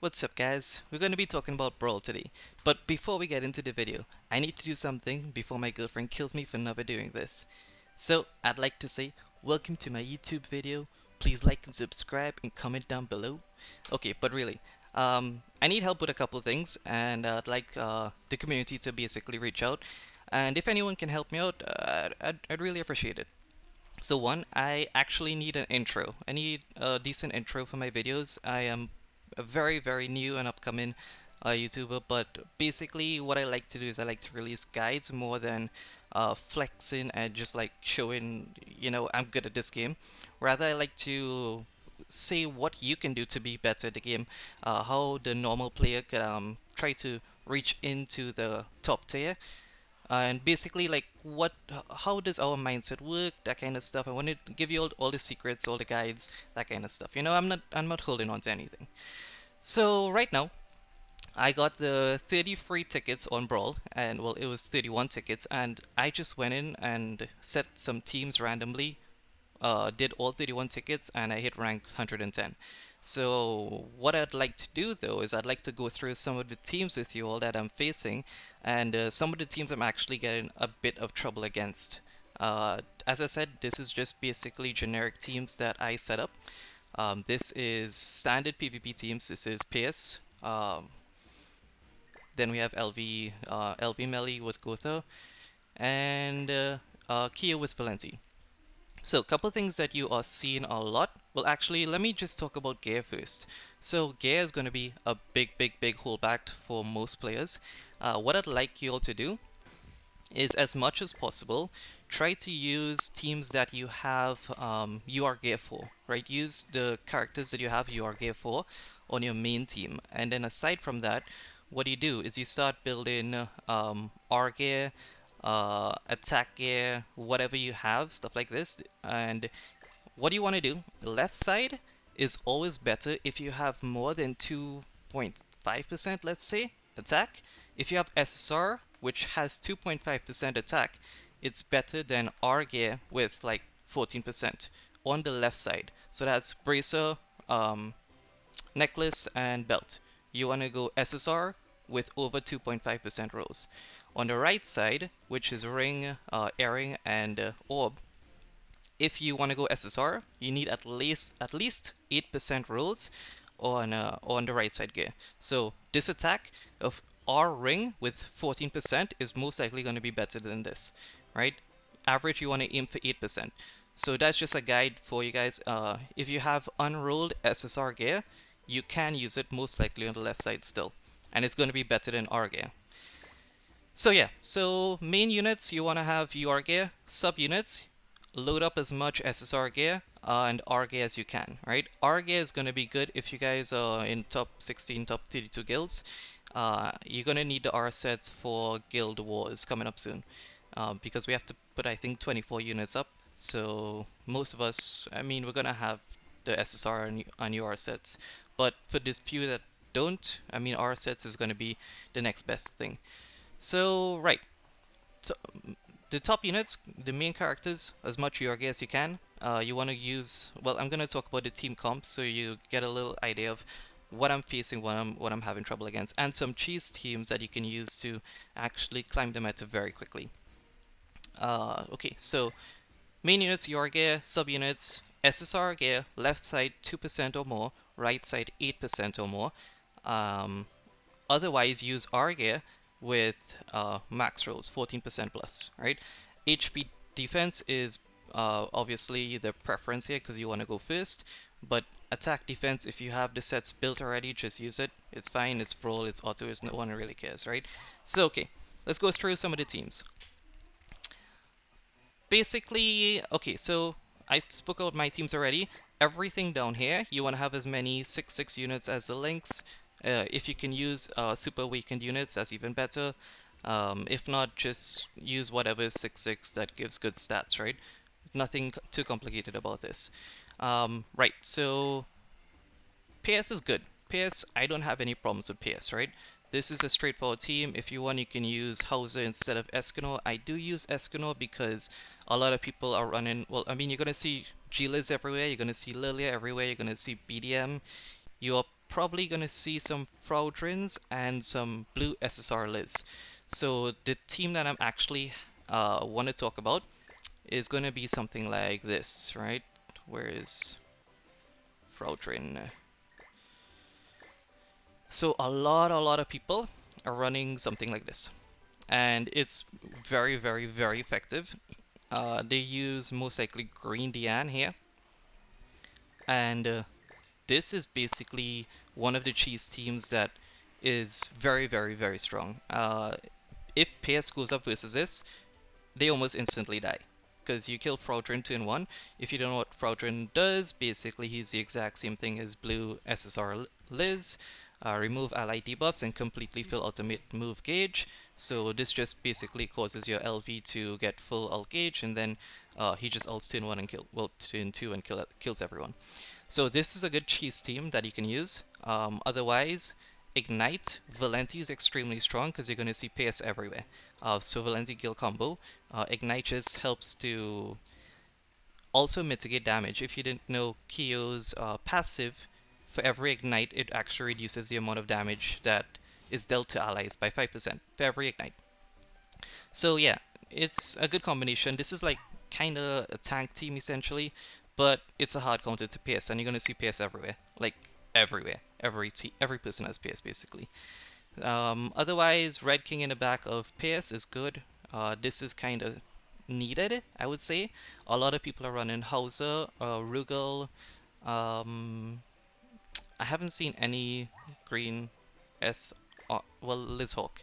What's up guys? We're going to be talking about Brawl today. But before we get into the video, I need to do something before my girlfriend kills me for never doing this. So I'd like to say welcome to my YouTube video. Please like and subscribe and comment down below. Okay, but really, I need help with a couple of things and I'd like the community to basically reach out. And if anyone can help me out, I'd really appreciate it. So one, I actually need an intro. I need a decent intro for my videos. I am a very new and upcoming YouTuber, but basically what I like to do is I like to release guides more than flexing and just like showing, I'm good at this game. Rather, I like to say what you can do to be better at the game, how the normal player can try to reach into the top tier, and basically like how does our mindset work, that kind of stuff. I want to give you all the secrets, all the guides, that kind of stuff. I'm not holding on to anything. So right now I got the 30 free tickets on Brawl, and well, it was 31 tickets, and I just went in and set some teams randomly, did all 31 tickets, and I hit rank 110. So what I'd like to do though is I'd like to go through some of the teams with you all that I'm facing, and some of the teams I'm actually getting a bit of trouble against. As I said, this is just basically generic teams that I set up. This is standard PvP teams. This is PS. Then we have LV Melee with Gotha, and Kia with Valenti. So, a couple things that you are seeing a lot. Well, actually, let me just talk about gear first. So, gear is going to be a big holdback for most players. What I'd like you all to do is, as much as possible, try to use teams that you have UR gear for, right? Use the characters that you have UR gear for on your main team. And then aside from that, what you do is you start building R gear, attack gear, whatever you have, stuff like this. And what you want to do, the left side is always better if you have more than 2.5%, let's say, attack. If you have SSR, which has 2.5% attack, it's better than R gear with like 14% on the left side. So that's bracer, necklace, and belt. You want to go SSR with over 2.5% rolls. On the right side, which is ring, airing, and orb, if you want to go SSR, you need at least 8% rolls on the right side gear. So this attack of R ring with 14% is most likely going to be better than this, right? Average, you want to aim for 8%. So that's just a guide for you guys. If you have unrolled SSR gear, you can use it most likely on the left side still, and it's going to be better than R gear. So yeah, so main units you want to have UR gear, sub units load up as much SSR gear and R gear as you can, right? R gear is going to be good if you guys are in top 16, top 32 guilds. You're going to need the R sets for Guild Wars coming up soon, because we have to put, I think, 24 units up. So most of us, I mean, we're going to have the SSR and UR sets. But for this few that don't, I mean, R sets is going to be the next best thing. So, right. So, the top units, the main characters, as much UR gear as you can. You want to use, well, I'm going to talk about the team comps so you get a little idea of what I'm facing, what I'm having trouble against, and some cheese teams that you can use to actually climb the meta very quickly. Okay, so main units, UR gear, sub units, SSR gear, left side 2% or more, right side 8% or more. Otherwise, use R gear with max rolls, 14% plus, right? HP defense is obviously the preference here because you want to go first, but attack defense, if you have the sets built already, just use it. It's fine, it's Brawl, it's auto, no one really cares, right? So, okay, let's go through some of the teams. Basically, okay, so I spoke about my teams already. Everything down here, you want to have as many 6/6 units as the links. If you can use super weakened units, that's even better. If not, just use whatever 6/6 that gives good stats, right? Nothing too complicated about this. Right, so PS is good. PS, I don't have any problems with PS, right? This is a straightforward team. If you want, you can use Howzer instead of Esca. I do use Esca because a lot of people are running, well, I mean, you're going to see Ggil everywhere, you're going to see Lilia everywhere, you're going to see BDM. You are probably gonna see some Fraudrins and some blue SSR Lizz. So the team that I'm actually want to talk about is gonna be something like this, right? Where is Fraudrin? So a lot of people are running something like this, and it's very effective. They use most likely green Diane here, and this is basically one of the cheese teams that is very strong. If PS goes up versus this, they almost instantly die. Because you kill Fraudrin 2 in 1. If you don't know what Fraudrin does, basically he's the exact same thing as blue SSR Lizz. Remove ally debuffs and completely fill ultimate move gauge. So this just basically causes your LV to get full ult gauge, and then he just ults 2 in 1 and well 2 in 2 and kills everyone. So this is a good cheese team that you can use. Otherwise, Ignite, Valenti is extremely strong because you're going to see PS everywhere. So Valenti Ggil combo. Ignite just helps to also mitigate damage. If you didn't know, Kyo's passive, for every Ignite, it actually reduces the amount of damage that is dealt to allies by 5% for every Ignite. So yeah, it's a good combination. This is like kinda a tank team essentially, but it's a hard counter to PS, and you're gonna see PS everywhere, like everywhere. Every person has PS basically. Otherwise, Red King in the back of PS is good. This is kind of needed, I would say. A lot of people are running Howzer, Ggil. Um, I haven't seen any green S, well, Liz Hawk.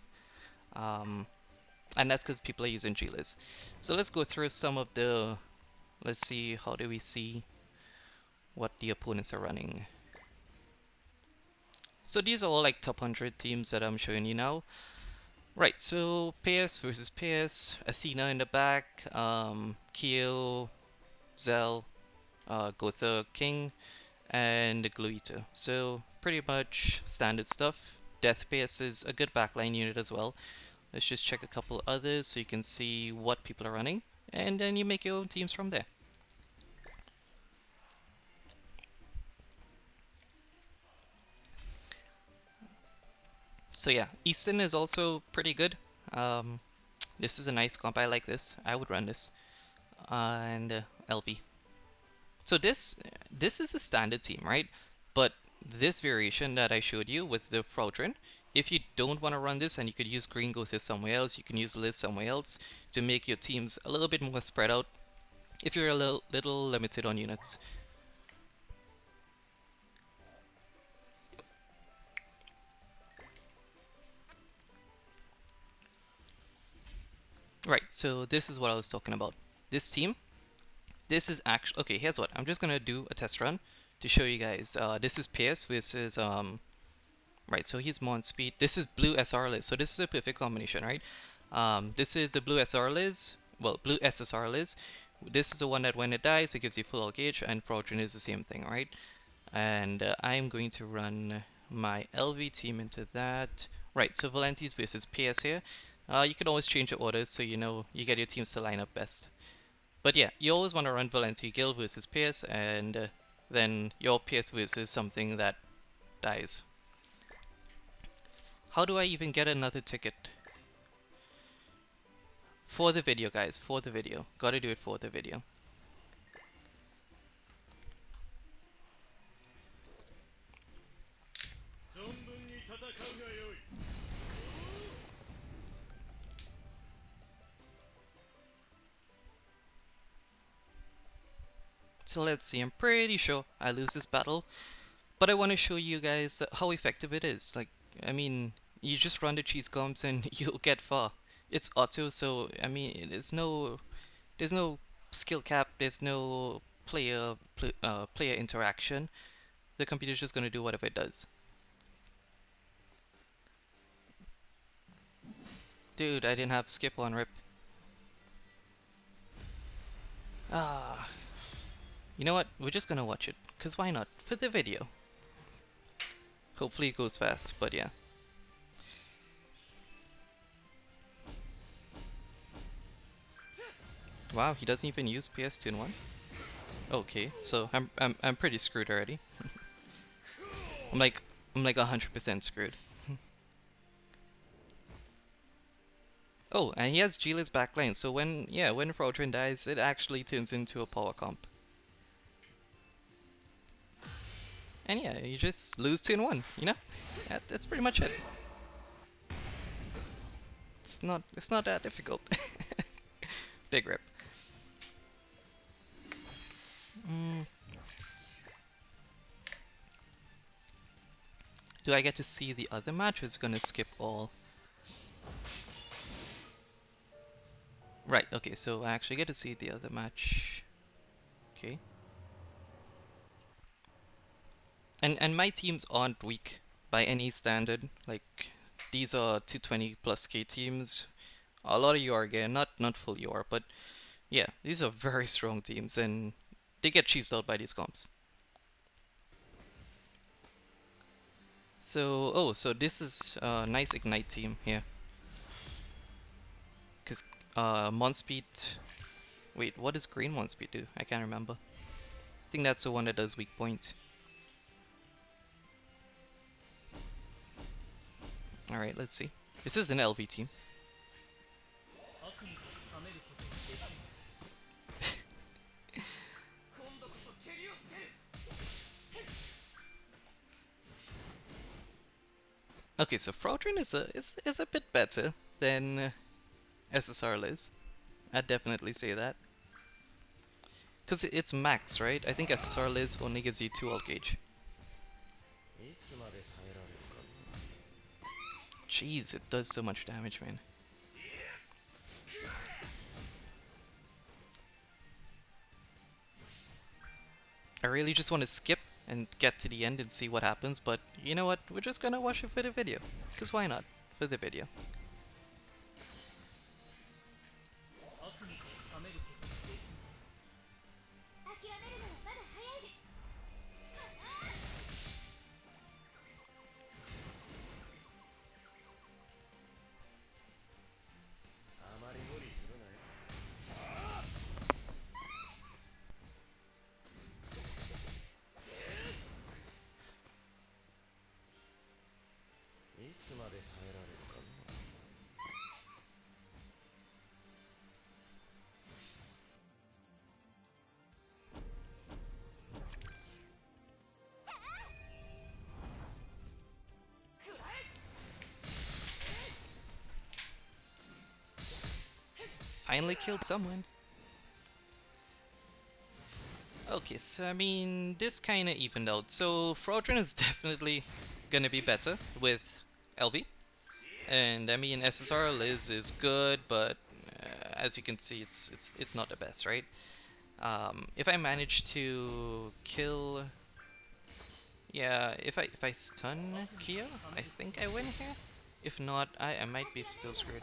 Um, and that's because people are using Ggil. So let's go through some of the, let's see, how do we see what the opponents are running. So these are all like top 100 teams that I'm showing you now. Right, so PS versus PS, Athena in the back, Ggil, Zell, Gotha King, and the Gluito. So pretty much standard stuff. Death PS is a good backline unit as well. Let's just check a couple others so you can see what people are running, and then you make your own teams from there. So yeah, Easton is also pretty good. Um, this is a nice comp. I like this. I would run this. And LB. So this is a standard team, right? But this variation that I showed you with the Fraudrin, if you don't want to run this and you could use Green Ghost somewhere else, you can use Lizz somewhere else to make your teams a little bit more spread out if you're a little limited on units. Right, so this is what I was talking about. This team, this is actually, okay, here's what. I'm just gonna do a test run to show you guys. This is Pierce versus, right, so he's Monspeet. This is blue SR Lizz, so this is a perfect combination, right? This is the blue SR Lizz, well, blue SSR Lizz. This is the one that when it dies, it gives you full gauge, and Fraudrin is the same thing, right? And I'm going to run my LV team into that. Right, so Valenti's versus PS here. You can always change the orders so you know you get your teams to line up best. But yeah, you always want to run Valenti Ggil versus PS, and then your PS versus something that dies. How do I even get another ticket? For the video, guys, for the video. Gotta do it for the video. So let's see, I'm pretty sure I lose this battle, but I want to show you guys how effective it is. Like, I mean, you just run the cheese comps and you'll get far. It's auto, so I mean, there's no skill cap, there's no player interaction. The computer's just gonna do whatever it does. Dude, I didn't have skip on rip. Ah, you know what? We're just gonna watch it, cause why not? For the video. Hopefully it goes fast, but yeah. Wow, he doesn't even use PS2 in 1? Okay, so I'm pretty screwed already. I'm like I'm like 100% screwed. Oh, and he has Ggil's backline, so when Frodrin dies, it actually turns into a power comp. And yeah, you just lose 2-1, you know? That's pretty much it. It's not that difficult. Big rip. Mm. Do I get to see the other match, or is it gonna skip all? Right, okay, so I actually get to see the other match. Okay. And my teams aren't weak by any standard. Like, these are 220 plus K teams. A lot of you are again, not full you are, but yeah, these are very strong teams, and they get cheesed out by these comps. So, oh, so this is a nice Ignite team here. Because Monspeet... Wait, what does green Monspeet do? I can't remember. I think that's the one that does weak point. Alright, let's see. This is an LV team. Okay, so Frodrin is a bit better than SSR Liz. I'd definitely say that. Because it's max, right? I think SSR Liz only gives you 2 ult gauge. Jeez, it does so much damage, man. I really just want to skip and get to the end and see what happens, but you know what? We're just gonna watch it for the video. Because why not? For the video. Finally killed someone. Okay, so I mean, this kinda evened out. So Frodrin is definitely gonna be better with LV. And I mean, SSR Liz is good, but as you can see, it's not the best, right? If I manage to kill, yeah, if I stun Kia, I think I win here. If not, I might be still screwed.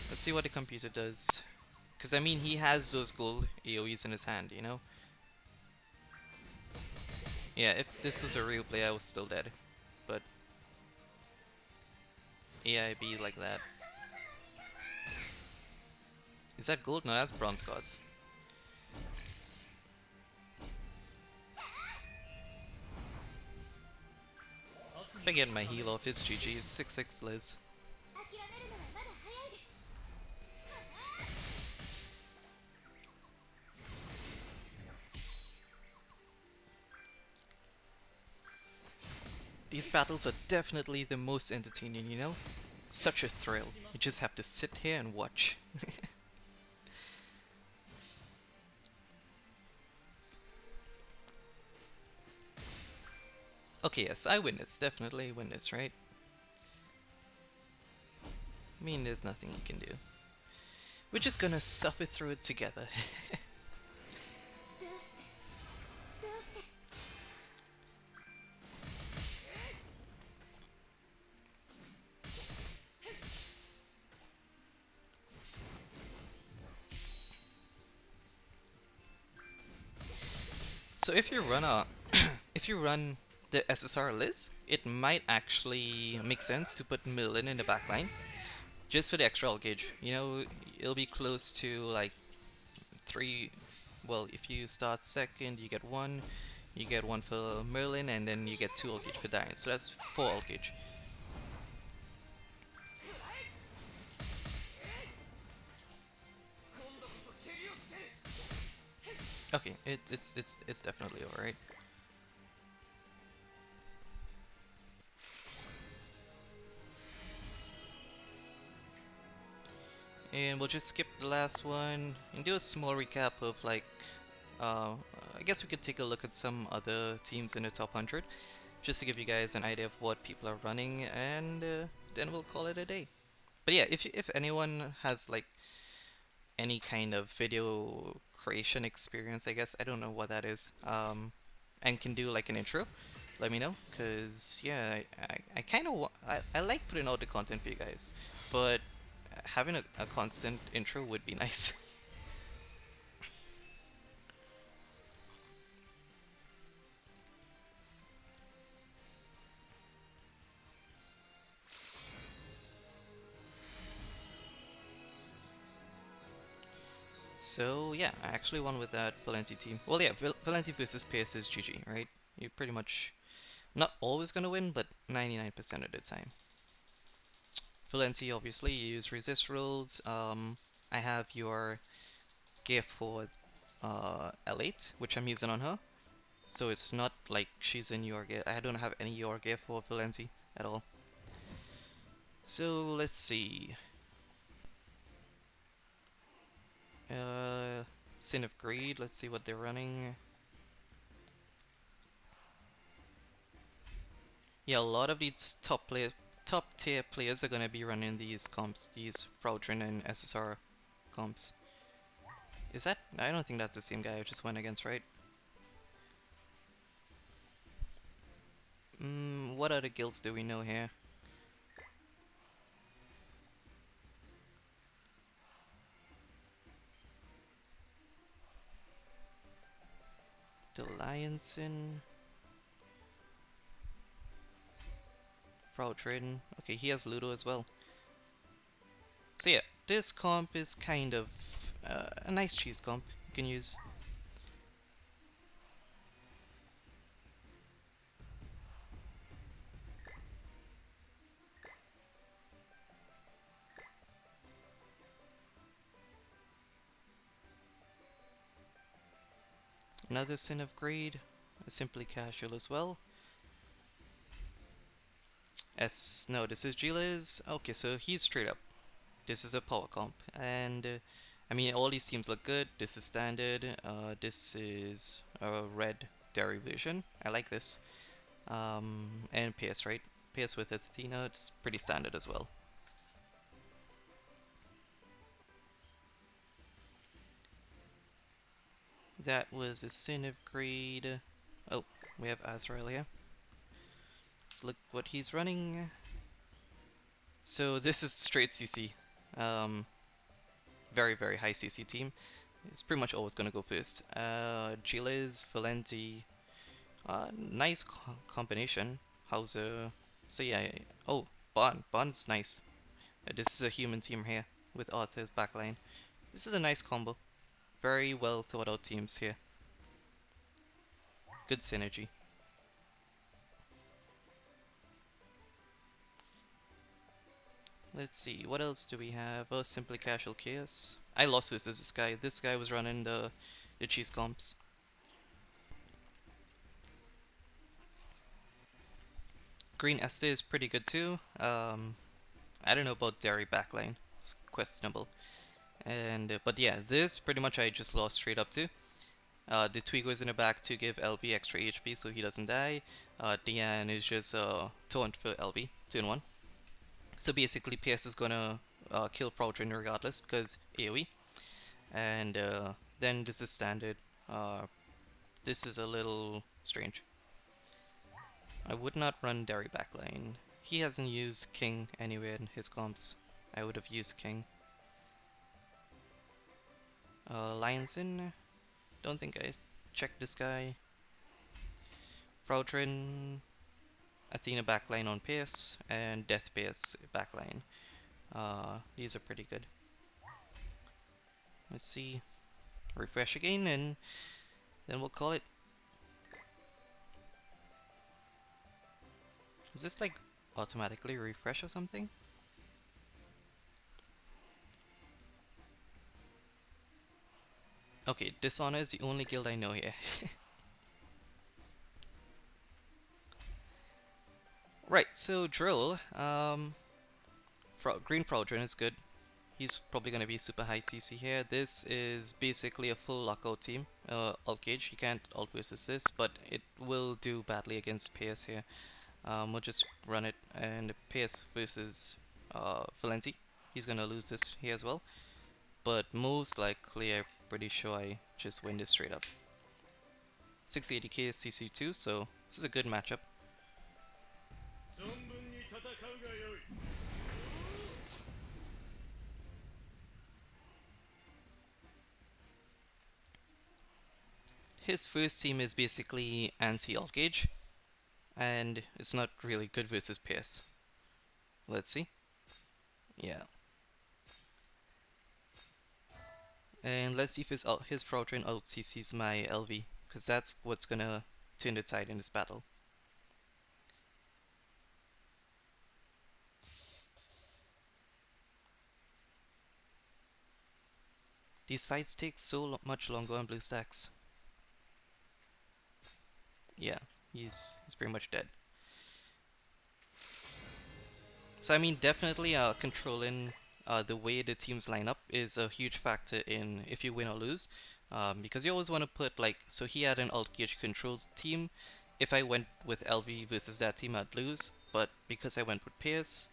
Let's see what the computer does. Because I mean, he has those gold AoEs in his hand, you know? Yeah, if this was a real play, I was still dead. But AIB like that. Is that gold? No, that's bronze gods. If I get my heal off, it's GG. 6-6 Liz. These battles are definitely the most entertaining, you know? Such a thrill. You just have to sit here and watch. Okay, yes, I win this. Definitely win this, right? I mean, there's nothing you can do. We're just gonna suffer through it together. So if you run a if you run the SSR Liz, it might actually make sense to put Merlin in the backline just for the extra ult gauge. You know, it'll be close to like 3. Well, if you start second, you get 1. you get one for Merlin, and then you get 2 ult gauge for diane. So that's 4 ult gauge. Okay, it's definitely alright. And we'll just skip the last one and do a small recap of like, uh, I guess we could take a look at some other teams in the top 100, just to give you guys an idea of what people are running, and then we'll call it a day. But yeah, if anyone has like any kind of video creation experience, I guess, I don't know what that is, and can do like an intro, let me know, cause yeah, I kind of I like putting out the content for you guys, but having a constant intro would be nice. So yeah, I actually won with that Valenti team. Well, yeah, Valenti versus PS is GG, right? You're pretty much not always gonna win, but 99% of the time. Valenti, obviously, you use resist rules. I have your gift for L8, which I'm using on her. So it's not like she's in your gift. I don't have any your gift for Valenti at all. So let's see. Uh, Sin of Greed. Let's see what they're running. Yeah, a lot of these top tier players are gonna be running these comps, these Fraudrin and SSR comps. Is that? I don't think that's the same guy I just went against, right? What other guilds do we know here? The Lionson, Fraudrin. Okay, he has Ludo as well. So yeah, this comp is kind of a nice cheese comp you can use. Another Sin of Greed, a Simply Casual as well. No, this is Ggil. Okay, so he's straight up. This is a power comp, and I mean all these teams look good. This is standard. This is a red derivation. I like this. And PS, right? PS with Athena, it's pretty standard as well. That was a Sin of Greed. Oh, we have Azrael here. Let's look what he's running. So this is straight CC. Um, very high CC team. It's pretty much always gonna go first. Giles, Valenti, nice combination. Howzer. So yeah. Oh, Bond's nice. This is a human team here with Arthur's backline. This is a nice combo. Very well thought out teams here. Good synergy. Let's see, what else do we have? Oh, Simply Casual Chaos. I lost this guy. This guy was running the cheese comps. Green Esther is pretty good too. I don't know about Dairy backline. It's questionable. And but yeah, this pretty much I just lost straight up to. The Twigo is in the back to give LV extra HP so he doesn't die. Diane is just taunt for LV, 2 in 1. So basically PS is gonna kill Fraudrin regardless because AoE. And then this is standard. Uh, this is a little strange. I would not run Dairy backline. He hasn't used King anywhere in his comps. I would have used King. Lionson, don't think I checked this guy. Fraudrin, Athena backline on Pierce, and Death Pierce backline. These are pretty good. Let's see. Refresh again, and then we'll call it. Is this like automatically refresh or something? Okay, Dishonor is the only guild I know here. Right, so Drill, Green Fraudrain is good. He's probably going to be super high CC here. This is basically a full lockout team. Alt Gauge, he can't alt versus this, but it will do badly against PS here. We'll just run it, and PS versus Valenti. He's going to lose this here as well. But most likely, I'm pretty sure I just win this straight up. 680k is CC2, so this is a good matchup. His first team is basically anti-alt gauge, and it's not really good versus PS. Let's see. Yeah. And let's see if his Frautrain out CCs my LV, because that's what's gonna turn the tide in this battle. These fights take so much longer on blue stacks. Yeah, he's pretty much dead. So I mean, definitely controlling the way the teams line up is a huge factor in if you win or lose. Because you always want to put like, so he had an alt gauge controls team. If I went with LV versus that team, I'd lose. But because I went with Pierce,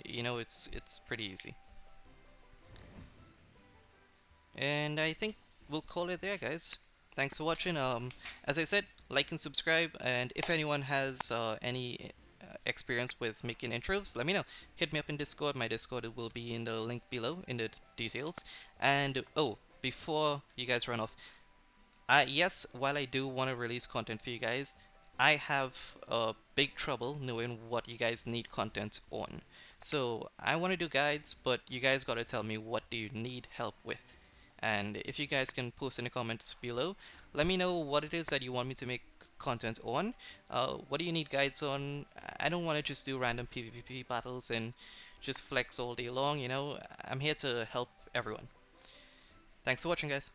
you know, it's pretty easy. And I think we'll call it there, guys. Thanks for watching. As I said, like and subscribe. And if anyone has any experience with making intros, let me know. Hit me up in Discord. My Discord will be in the link below in the details. And oh, before you guys run off, yes, while I do want to release content for you guys, I have big trouble knowing what you guys need content on. So I want to do guides, but you guys gotta tell me what do you need help with. And if you guys can post in the comments below, let me know what it is that you want me to make content on. What do you need guides on? I don't want to just do random PvP battles and just flex all day long, you know. I'm here to help everyone. Thanks for watching, guys.